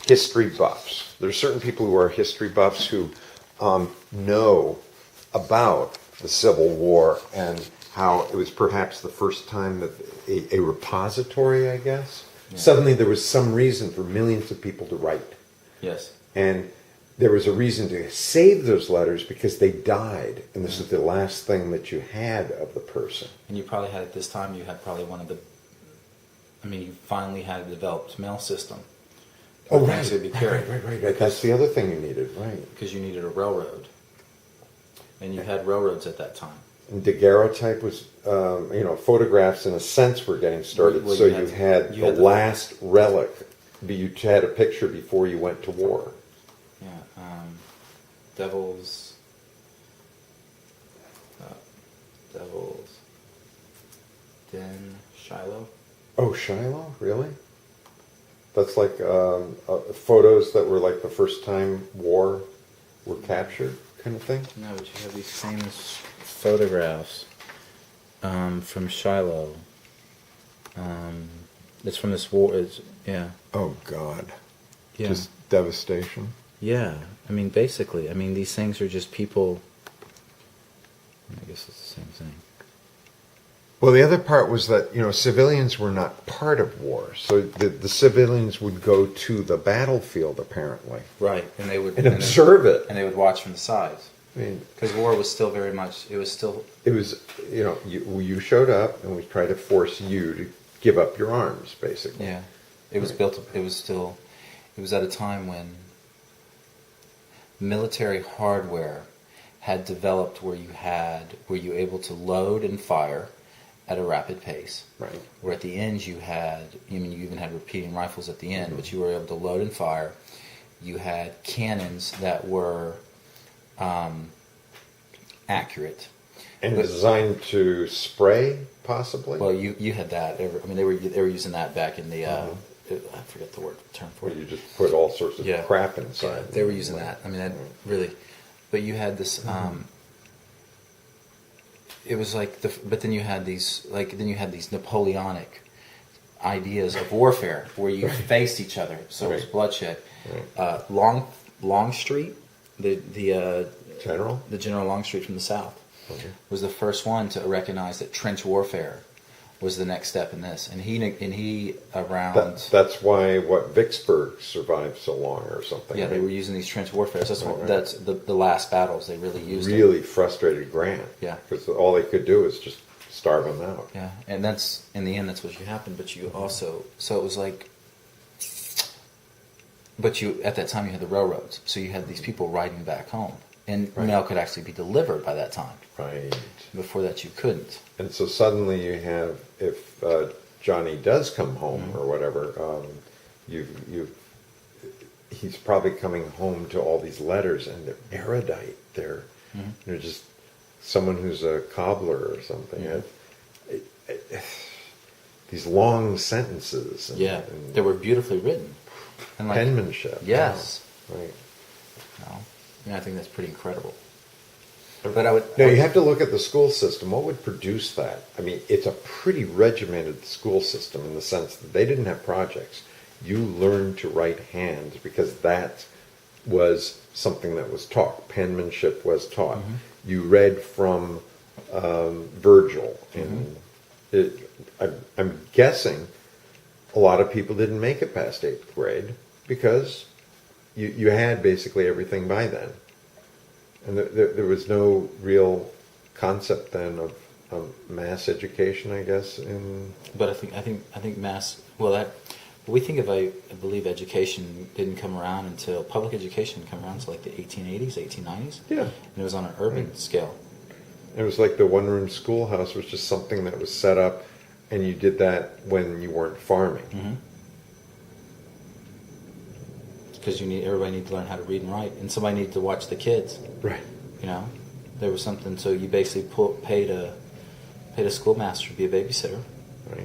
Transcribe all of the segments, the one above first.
history buffs. There's certain people who are history buffs who know about the Civil War and how it was perhaps the first time that a repository, I guess, suddenly there was some reason for millions of people to write. Yes. And there was a reason to save those letters because they died, and this is the last thing that you had of the person. And you probably had, at this time, you had probably you finally had a developed mail system. Oh, right. To be carried. Right. That's the other thing you needed, right. Because you needed a railroad. And you had railroads at that time. And daguerreotype was, photographs in a sense were getting started, Well, so you had the last relic. You had a picture before you went to war. Yeah, Devil's Den, Shiloh. Oh, Shiloh? Really? That's like photos that were like the first time war were captured kind of thing? No, but you have these famous photographs from Shiloh. It's from this war. Yeah. Oh, God. Yeah. Just devastation. Yeah. Basically, these things are just people. I guess it's the same thing. Well, the other part was that, civilians were not part of war. So the civilians would go to the battlefield, apparently. Right. And they would... And observe it. And they would watch from the sides. Because war was still very much... It was, you showed up, and we tried to force you to give up your arms, basically. Yeah. It was built... It was at a time when military hardware had developed where you were able to load and fire at a rapid pace. Right. Where at the end you even had repeating rifles at the end, but you were able to load and fire. You had cannons that were accurate. And designed to spray, possibly? Well, you had that. They were using that back in the, I forget the term for it. You just put all sorts of crap inside. Yeah, they were using that. Really, but you had this, it was like but then you had these Napoleonic ideas of warfare where you faced each other, so it was bloodshed. Right. Longstreet, the General Longstreet from the South, was the first one to recognize that trench warfare was the next step in this, and he around. That's why Vicksburg survived so long, or something. Yeah, right? They were using these trench warfare. That's the last battles they really used. Really frustrated Grant. Yeah, because all they could do was just starve him out. Yeah, and that's in the end that's what happened. But you also it was like. But at that time you had the railroads, so you had these people riding back home, and mail could actually be delivered by that time. Right. Before that you couldn't. And so suddenly you have, if Johnny does come home or whatever, he's probably coming home to all these letters, and they're erudite. They're just someone who's a cobbler or something. These long sentences. And they were beautifully written. And penmanship. Yes. Right. I think that's pretty incredible. But you have to look at the school system. What would produce that? It's a pretty regimented school system in the sense that they didn't have projects. You learned to write hand because that was something that was taught. Penmanship was taught. You read from Virgil. And I'm guessing a lot of people didn't make it past 8th grade because you had basically everything by then. And there was no real concept then of mass education, I guess. But I think mass. Well, I believe education didn't come around until public education didn't come around until like the 1880s, 1890s. Yeah. And it was on an urban scale. It was like the one-room schoolhouse was just something that was set up, and you did that when you weren't farming. Because everybody needed to learn how to read and write, and somebody needed to watch the kids. Right. There was something. So you basically paid a schoolmaster to be a babysitter,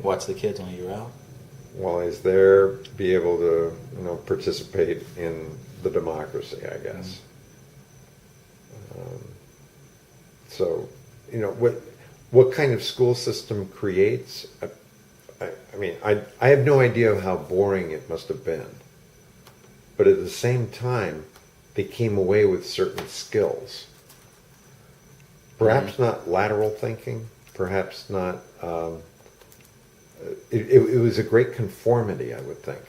watch the kids when you were out. While he's there, be able to participate in the democracy, I guess. So, what kind of school system creates? I have no idea of how boring it must have been. but at the same time, they came away with certain skills. Perhaps not lateral thinking, perhaps not. It was a great conformity, I would think.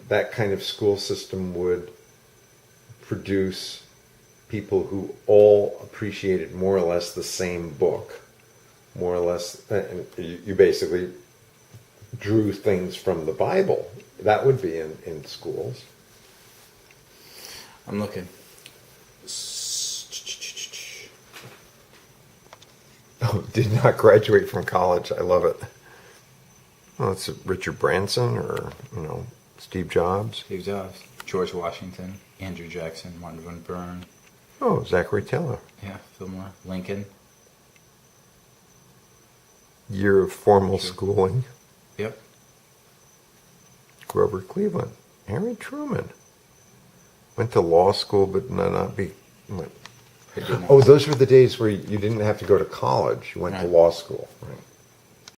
That kind of school system would produce people who all appreciated more or less the same book, more or less. And you basically drew things from the Bible. That would be in schools. I'm looking. Oh, did not graduate from college. I love it. Well, it's Richard Branson or, Steve Jobs. Steve Jobs, George Washington, Andrew Jackson, Martin Van Buren. Oh, Zachary Taylor. Yeah, Fillmore, Lincoln. Year of formal schooling. Yep. Grover Cleveland. Harry Truman. Went to law school, but not be. Oh, those were the days where you didn't have to go to college. You went to law school, right?